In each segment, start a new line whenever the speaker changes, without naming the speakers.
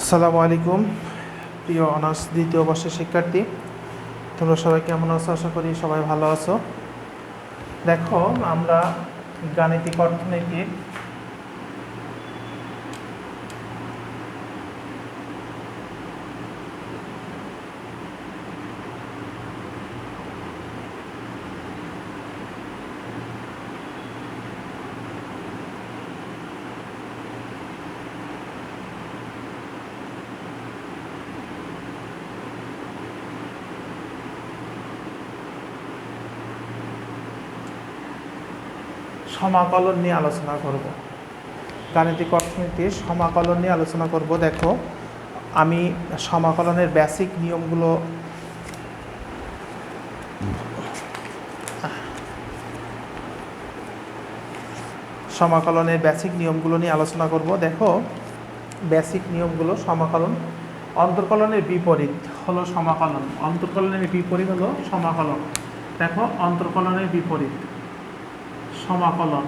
আসসালামু আলাইকুম প্রিয় অনার্স দ্বিতীয় বর্ষের শিক্ষার্থী, তোমরা সবাই কেমন আছো? আশা করি সবাই ভালো আছো। দেখো, আমরা গাণিতিক অর্থনীতির সমাকলন নিয়ে আলোচনা করব। গাণিতিক অর্থনীতির সমাকলন নিয়ে আলোচনা করব। দেখো, আমি সমাকলনের বেসিক নিয়মগুলো নিয়ে আলোচনা করব। দেখো, বেসিক নিয়মগুলো সমাকলন। অন্তর্কলনের বিপরীত হলো সমাকলন। অন্তর্কলনের বিপরীত হলো সমাকলন। দেখো, অন্তর্কলনের বিপরীত সমাকলন।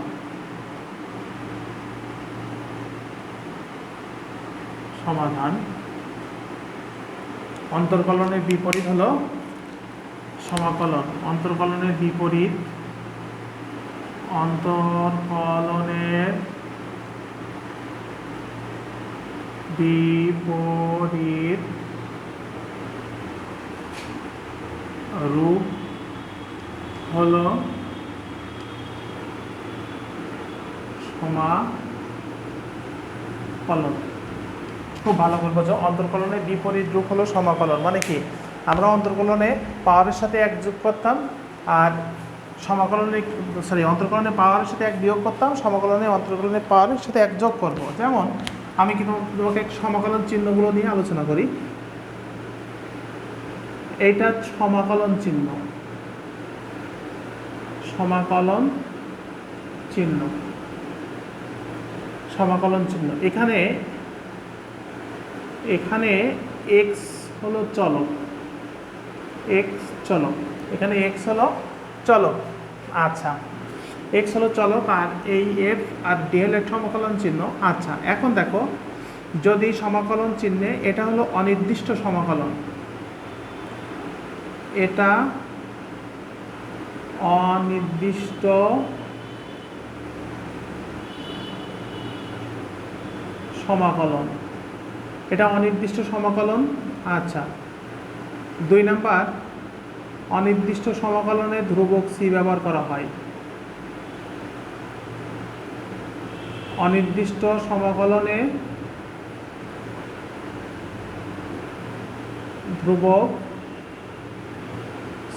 সমাধান। অন্তর্কলনের বিপরীত হলো সমাকলন। অন্তর্কলনের বিপরীত রূপ হলো সমাকলন। খুব ভালো বলবো যে অন্তর্কলনের বিপরীত রূপ হলো সমাকলন। মানে কি, আমরা অন্তর্কলনে পাওয়ারের সাথে এক যোগ করতাম, আর অন্তর্কলনে পাওয়ারের সাথে এক বিয়োগ করতাম, সমাকলনে অন্তর্কলনের পাওয়ারের সাথে এক যোগ করব। যেমন আমি কিন্তু তোমাকে সমাকলন চিহ্নগুলো নিয়ে আলোচনা করি। এইটা সমাকলন চিহ্ন। সমাকলন চিহ্ন। সমাকলন চিহ্ন। এখানে এক্স হলো চলক। এখানে এক্স হলো চলক। আচ্ছা, এক্স হলো চলক, আর এই এফ আর ডি হলো এক সমাকলন চিহ্ন। আচ্ছা, এখন দেখো, যদি সমাকলন চিহ্নে এটা হলো অনির্দিষ্ট সমাকলন, এটা অনির্দিষ্ট সমাকলন। আচ্ছা, 2 নাম্বার, অনির্দিষ্ট সমাকলনে ধ্রুবক সি ব্যবহার করা হয়। অনির্দিষ্ট সমাকলনে ধ্রুবক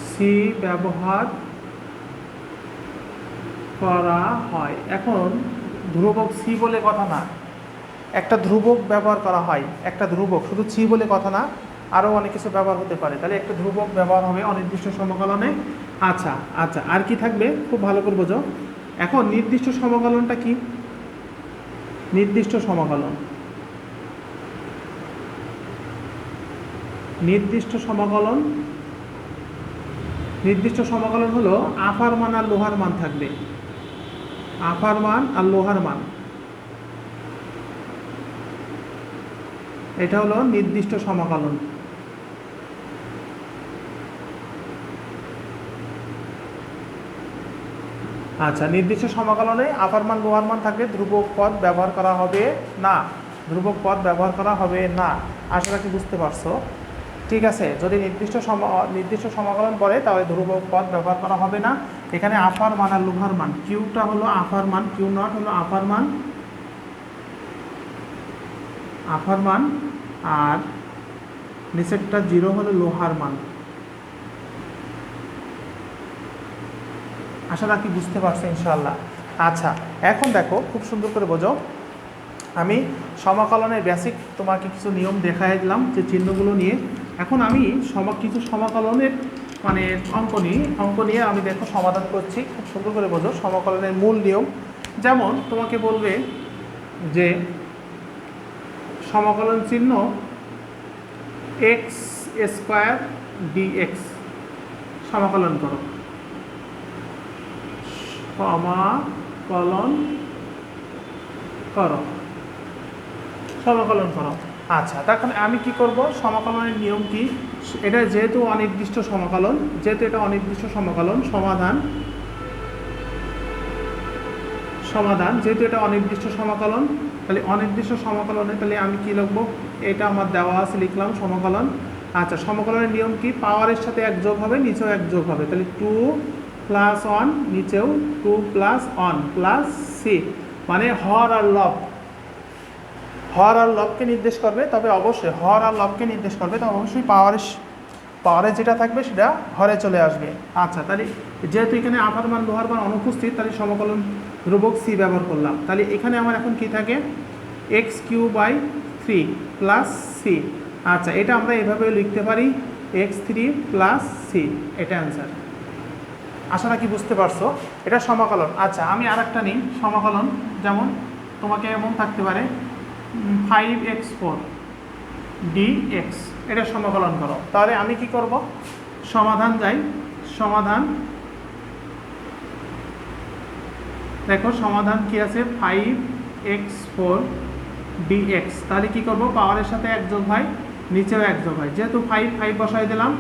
সি ব্যবহার করা হয়। এখন ধ্রুবক সি বলে কথা না, একটা ধ্রুবক ব্যবহার করা হয়। একটা ধ্রুবক, শুধু সি বলে কথা না, আরও অনেক কিছু ব্যবহার হতে পারে। তাহলে একটা ধ্রুবক ব্যবহার হবে অনির্দিষ্ট সমাকলনে। আচ্ছা, আর কি থাকবে খুব ভালো করে বোঝো। এখন নির্দিষ্ট সমাকলনটা কি? নির্দিষ্ট সমাকলন হলো আফার মান আর লোহার মান থাকবে। আফার মান আর লোহার মান, এটা হলো নির্দিষ্ট সমাকলন। আচ্ছা, নির্দিষ্ট সমাকলনে আফার মান লোহার মান থাকলে ধ্রুবক পদ ব্যবহার করা হবে না। আশা রাখি বুঝতে পারছো। ঠিক আছে, যদি নির্দিষ্ট সমাকলন পড়ে তাহলে ধ্রুবক পদ ব্যবহার করা হবে না। এখানে আফার মান আর লোহার মান, কিউটা হলো আফার মান, কিউ নট হলো আফার মান, আর নিচেরটা 0 হলো লোহার মান। আশা রাখি বুঝতে পারছো ইনশাআল্লাহ। আচ্ছা, এখন দেখো, খুব সুন্দর করে বোঝো। আমি সমাকলনের বেসিক তোমাকে কিছু নিয়ম দেখাই দিলাম যে চিহ্নগুলো নিয়ে। এখন আমি কিছু সমাকলনের অঙ্ক নিয়ে আমি দেখো সমাধান করছি। খুব সুন্দর করে বোঝো সমাকলনের মূল নিয়ম। যেমন তোমাকে বলবে যে সমাকলন চিহ্ন এক্স স্কোয়ার ডিএক্স সমাকলন করো। সমাকলন করো। আচ্ছা, তখন আমি কি করব, সমাকলনের নিয়ম কি, এটা যেহেতু অনির্দিষ্ট সমাকলন, যেহেতু এটা অনির্দিষ্ট সমাকলন, সমাধান যেহেতু এটা অনির্দিষ্ট সমাকলন, তাহলে অনির্দিষ্ট সমাকলনে তাহলে আমি কি লিখবো, এটা আমার দেওয়া আছে, লিখলাম সমাকলন। আচ্ছা, সমাকলনের নিয়ম কি, পাওয়ারের সাথে এক যোগ হবে, নিচেও এক যোগ হবে, তাহলে 2 + 1, নিচেও 2 + 1 প্লাস সি, মানে হর আর লব, হর আর লবকে নির্দেশ করবে, তবে অবশ্যই হর আর লবকে নির্দেশ করবে, তবে অবশ্যই পাওয়ারে যেটা থাকবে সেটা হরে চলে আসবে। আচ্ছা, তাহলে যেহেতু এখানে আপার মান লোহার মান অনুপস্থিত, তাহলে সমকলন ধ্রুবক সি ব্যবহার করলাম। তাহলে এখানে আমার এখন কি থাকে, x³/3 প্লাস সি। আচ্ছা, এটা আমরা এভাবে লিখতে পারি, x3 + c, এটা অ্যান্সার। আশা রাখি বুঝতে পারছো, এটা সমাকলন। আচ্ছা, আমি আরেকটা নিই সমাকলন, যেমন তোমাকে এমন থাকতে পারে 5x4 dx, এটা সমাকলন করো। তাহলে আমি কি করব, সমাধান যাই, সমাধান দেখো সমাধান কি আছে, 5x4 dx, তাহলে কি করব, পাওয়ারের সাথে এক যোগ হয়, নিচেও এক যোগ হয়, যেহেতু 5 বসাই দিলাম,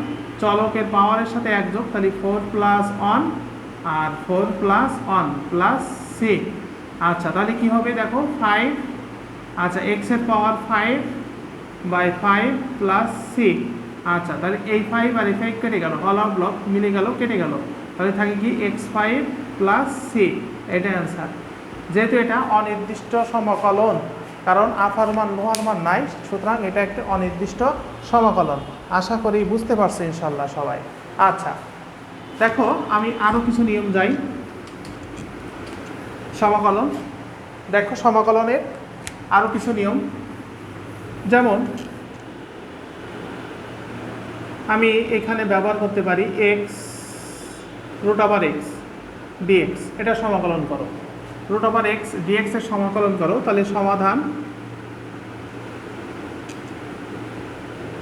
চলকের পাওয়ারের সাথে এক যোগ, তাহলে 4 + 1 আর 4 + 1 প্লাস সি। আচ্ছা, তাহলে কি হবে দেখো 5, আচ্ছা x এর পাওয়ার 5/5 প্লাস সি। আচ্ছা, তাহলে এই 5 আর এই 5 কেটে গেল, হল অফ ব্লক মিলে গেল, কেটে গেল, তাহলে থাকে কি x5 + c, এটা অ্যান্সার। যেহেতু এটা অনির্দিষ্ট সমাকলন, কারণ আপার মান লোহার মান নাই, সুতরাং এটা একটা অনির্দিষ্ট সমাকলন। আশা করি বুঝতে পারছো ইনশাল্লাহ সবাই। আচ্ছা, দেখো আমি আরও কিছু নিয়ম যাই, সমাকলন দেখো, সমাকলনের আরও কিছু নিয়ম, যেমন আমি এখানে ব্যবহার করতে পারি x√x dx, এটা সমাকলন করো, √x dx এর সমাকলন করো, তাহলে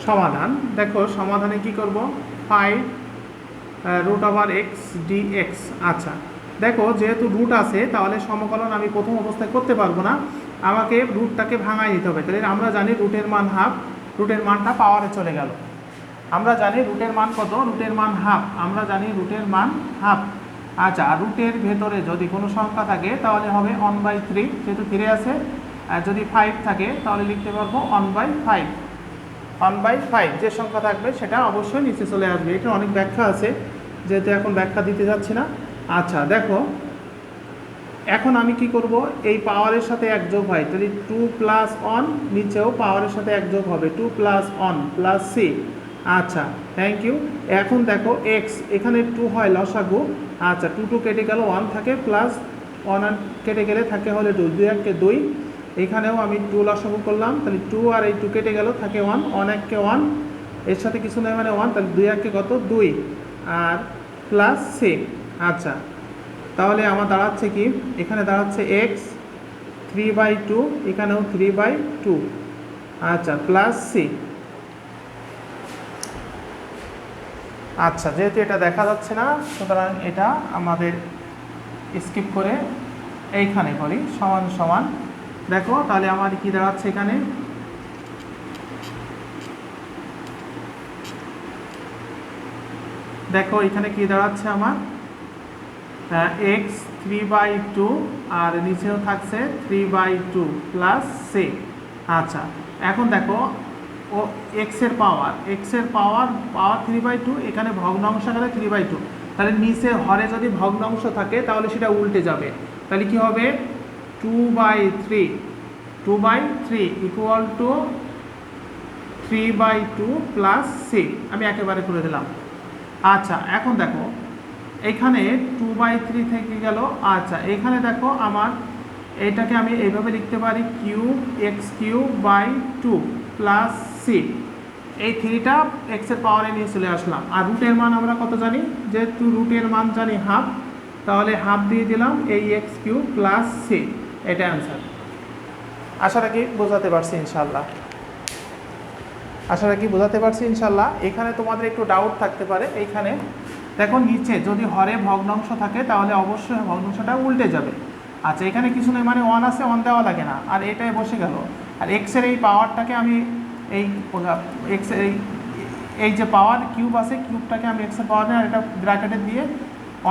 সমাধান দেখো, সমাধানে কি করব, 5√x dx। আচ্ছা, দেখো যেহেতু রুট আছে, তাহলে সমাকলন আমি প্রথম অবস্থায় করতে পারবো না, আমাকে রুটটাকে ভাঙাই নিতে হবে। তাহলে আমরা জানি রুটের মান হাফ, রুটের মানটা পাওয়ারে চলে গেল, আমরা জানি রুটের মান কত, রুটের মান হাফ, আমরা জানি রুটের মান হাফ। আচ্ছা, রুটের ভেতরে যদি কোনো সংখ্যা থাকে তাহলে হবে 1/3, যেহেতু 3 আছে, আর যদি 5 থাকে তাহলে লিখতে পারবো 1/5, 1/5 যে সংখ্যা থাকবে সেটা অবশ্যই নিচে চলে আসবে। এটা অনেক ব্যাখ্যা আছে, যেহেতু এখন ব্যাখ্যা দিতে যাচ্ছি না। আচ্ছা, দেখো এখন আমি কি করব, এই পাওয়ারের সাথে এক যোগ হয়, তাহলে 2 + 1, নিচেও পাওয়ারের সাথে এক যোগ হবে, 2 + 1 প্লাস সি। আচ্ছা, থ্যাংক ইউ। এখন দেখো x, এখানে 2 হয় লসাগু, আচ্ছা 2 কেটে গেল, 1 থাকে, প্লাস 1 কেটে গেলে থাকে হলে 2, 2 1 কে 2, এখানেও আমি 2 লসাগু করলাম, তাহলে 2 আর এই 2 কেটে গেল, থাকে 1, 1 1 কে 1, এর সাথে কিছু নেই মানে 1, তাহলে 2 1 কে কত 2 আর প্লাস সি। আচ্ছা, তাহলে আমার দাঁড়াচ্ছে কি, এখানে দাঁড়াচ্ছে x 3/2, এখানেও 3/2, আচ্ছা প্লাস সি। আচ্ছা, যেহেতু এটা দেখা যাচ্ছে না, সুতরাং এটা আমাদের স্কিপ করে এইখানে করি, সমান সমান। দেখো তাহলে আমার কি দাঁড়াচ্ছে এখানে, দেখো এখানে কি দাঁড়াচ্ছে আমার, x 3/2 আর নিচেও থাকছে 3/2 প্লাস সি। আচ্ছা, এখন দেখো ও x এর পাওয়ার 3/2, এখানে ভগ্নাংশ আকারে 3/2, তাহলে নিচে হরে যদি ভগ্নাংশ থাকে তাহলে সেটা উল্টে যাবে, তাহলে কি হবে 2/3 ইকুয়াল টু 3/2 প্লাস সি, আমি একেবারে করে দিলাম। আচ্ছা, এখন দেখো এখানে 2/3 থেকে গেল, আচ্ছা এখানে দেখো আমার এটাকে আমি এইভাবে লিখতে পারি, x³/2 প্লাস সি, এই 3টা x এর পাওয়ারে নিয়ে চলে আসলাম। আর রুটের মান আমরা কত জানি, যেহেতু রুটের মান জানি হাফ, তাহলে হাফ দিয়ে দিলাম এই x³ প্লাস সি, এটা অ্যান্সার। আশা রাখি বোঝাতে পারছি ইনশাল্লাহ, এখানে তোমাদের একটু ডাউট থাকতে পারে। এইখানে দেখো নিচে যদি হরে ভগ্নাংশ থাকে তাহলে অবশ্যই ভগ্নাংশটা উল্টে যাবে। আচ্ছা, এখানে কিছু নেই মানে 1 আছে, 1 দেওয়া লাগে না, আর এটাই বসে গেল, আর এক্সের এই পাওয়ারটাকে আমি এই এক্সের এই যে পাওয়ার কিউব আছে, কিউবটাকে আমি এক্সের পাওয়ার নিয়ে আর এটা ব্র্যাকেটে দিয়ে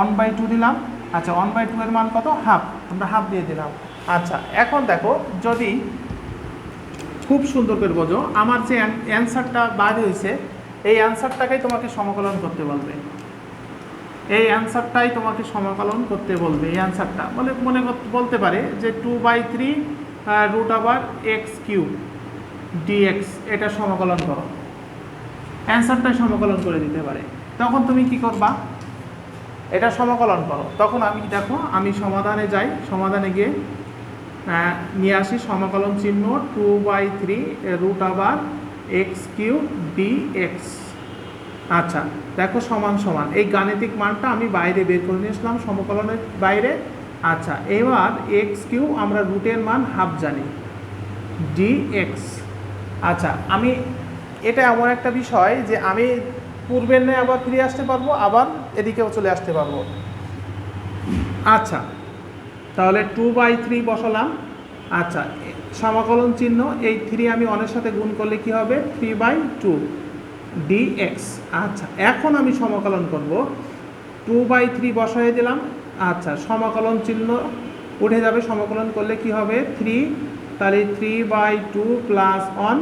1/2 দিলাম। আচ্ছা 1/2 এর মান কত? হাফ, আমরা হাফ দিয়ে দিলাম। আচ্ছা এখন দেখো, যদি খুব সুন্দর করে বোঝো, আমার যে অ্যান্সারটা বাইরে হয়েছে এই অ্যান্সারটাকেই তোমাকে সমাকলন করতে বলবে, এই অ্যান্সারটাই তোমাকে সমাকলন করতে বলবে। এই অ্যান্সারটা বলতে পারে যে 2/3 √x³ dx, এটা সমাকলন করো, অ্যান্সারটাই সমাকলন করে দিতে পারে। তখন তুমি কি করবা? এটা সমাকলন করো। তখন আমি দেখো, আমি সমাধানে যাই, সমাধানে গিয়ে নিয়ে আসি সমাকলন চিহ্ন 2/3 √x³ dx। আচ্ছা দেখো সমান সমান, এই গাণিতিক মানটা আমি বাইরে বের করে নিয়ে আসলাম সমকলনের বাইরে। আচ্ছা এবার x³ আমরা রুটের মান হাফ জানি, dx। আচ্ছা আমি এটা এমন একটা বিষয় যে আমি পূর্বের ন্যায় আবার ফিরে আসতে পারবো, আবার এদিকেও চলে আসতে পারবো। আচ্ছা তাহলে 2/3 বসালাম। আচ্ছা সমাকলন চিহ্ন এই 3 আমি 1 এর সাথে গুণ করলে কি হবে? 3/2 dx। আচ্ছা এখন আমি সমাকলন করব, 2/3 বসাই দিলাম। আচ্ছা সমাকলন চিহ্ন উঠে যাবে, সমাকলন করলে কি হবে? 3, তাহলে 3/2 প্লাস 1,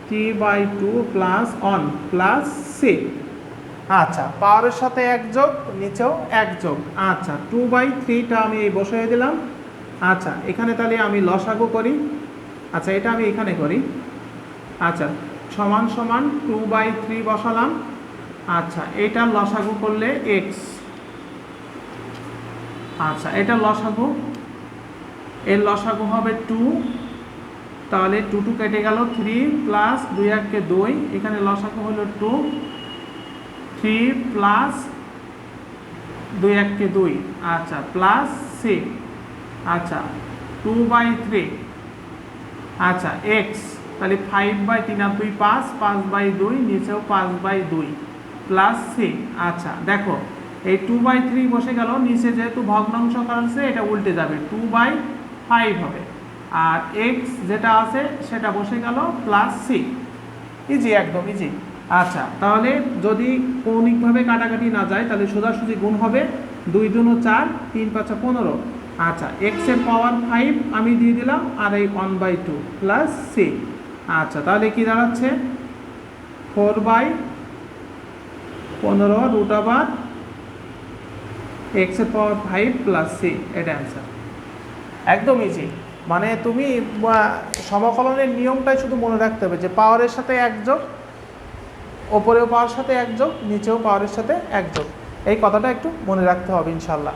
3/2 প্লাস 1 প্লাস 6। আচ্ছা পাওয়ারের সাথে 1 যোগ, নিচেও 1 যোগ। আচ্ছা 2/3টা আমি এই বসাই দিলাম। আচ্ছা এখানে তাহলে আমি লসাগু করি। আচ্ছা এটা আমি এখানে করি। আচ্ছা সমান সমান 2/3 বসালাম। আচ্ছা এটা লসাগু করলে x। আচ্ছা এটা লসাগু, এর লসাগু হবে 2, তাহলে 2 কেটে গেল, 3 প্লাস 2 1 2, এখানে লসাগু হলো 2, 3 প্লাস 2 1 2, আচ্ছা প্লাস 6। আচ্ছা 2/3, আচ্ছা x, তাহলে 5/3 আর 2 5, 5/2, নিচেও 5/2 প্লাস 6। আচ্ছা দেখো এই 2/3 বসে গেল, নিচে যেহেতু ভগ্নাংশ আছে এটা উল্টে যাবে, 2/5 হবে। আর x যেটা আছে সেটা বসে গেল প্লাস 6। ইজি, একদম ইজি। আচ্ছা তাহলে যদি কৌণিকভাবে কাটাকাটি না যায় তাহলে সোজাসুজি গুণ হবে, 2 2 4, 3 5 15। আচ্ছা x এর পাওয়ার 5 আমি দিয়ে দিলাম, আর এই 1/2 প্লাস 6। আচ্ছা তাহলে কি দাঁড়াচ্ছে? 4/15 √x এর পাওয়ার 5 প্লাস 6, এটা অ্যান্সার। একদম ইজি। মানে তুমি সমাকলনের নিয়মটাই শুধু মনে রাখতে হবে যে পাওয়ারের সাথে 1 যোগ, ওপরেও পাওয়ারের সাথে 1 যোগ, নিচেও পাওয়ারের সাথে 1 যোগ, এই কথাটা একটু মনে রাখতে হবে ইনশাল্লাহ,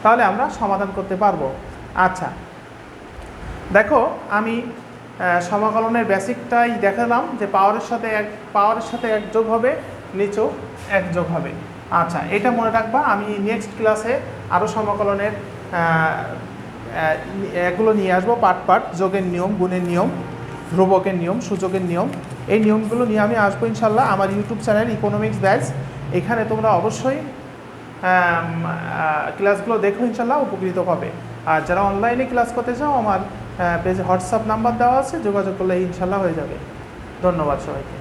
তাহলে আমরা সমাধান করতে পারবো। আচ্ছা দেখো আমি সমাকলনের বেসিকটাই দেখালাম যে পাওয়ারের সাথে 1 যোগ হবে, নিচেও 1 যোগ হবে। আচ্ছা এটা মনে রাখবা, আমি নেক্সট ক্লাসে আরও সমাকলনের এগুলো নিয়ে আসবো, পার্ট যোগের নিয়ম, গুণের নিয়ম, ধ্রুবকের নিয়ম, সূচকের নিয়ম, এই নিয়মগুলো নিয়ে আমি আসবো ইনশাল্লাহ আমার ইউটিউব চ্যানেল ইকোনমিক্স ব্যাচ। এখানে তোমরা অবশ্যই ক্লাসগুলো দেখো, ইনশাল্লাহ উপকৃত হবে। আর যারা অনলাইনে ক্লাস করতে চাও আমার পেজে হোয়াটসঅ্যাপ নাম্বার দেওয়া আছে, যোগাযোগ করলে ইনশাল্লাহ হয়ে যাবে। ধন্যবাদ সবাইকে।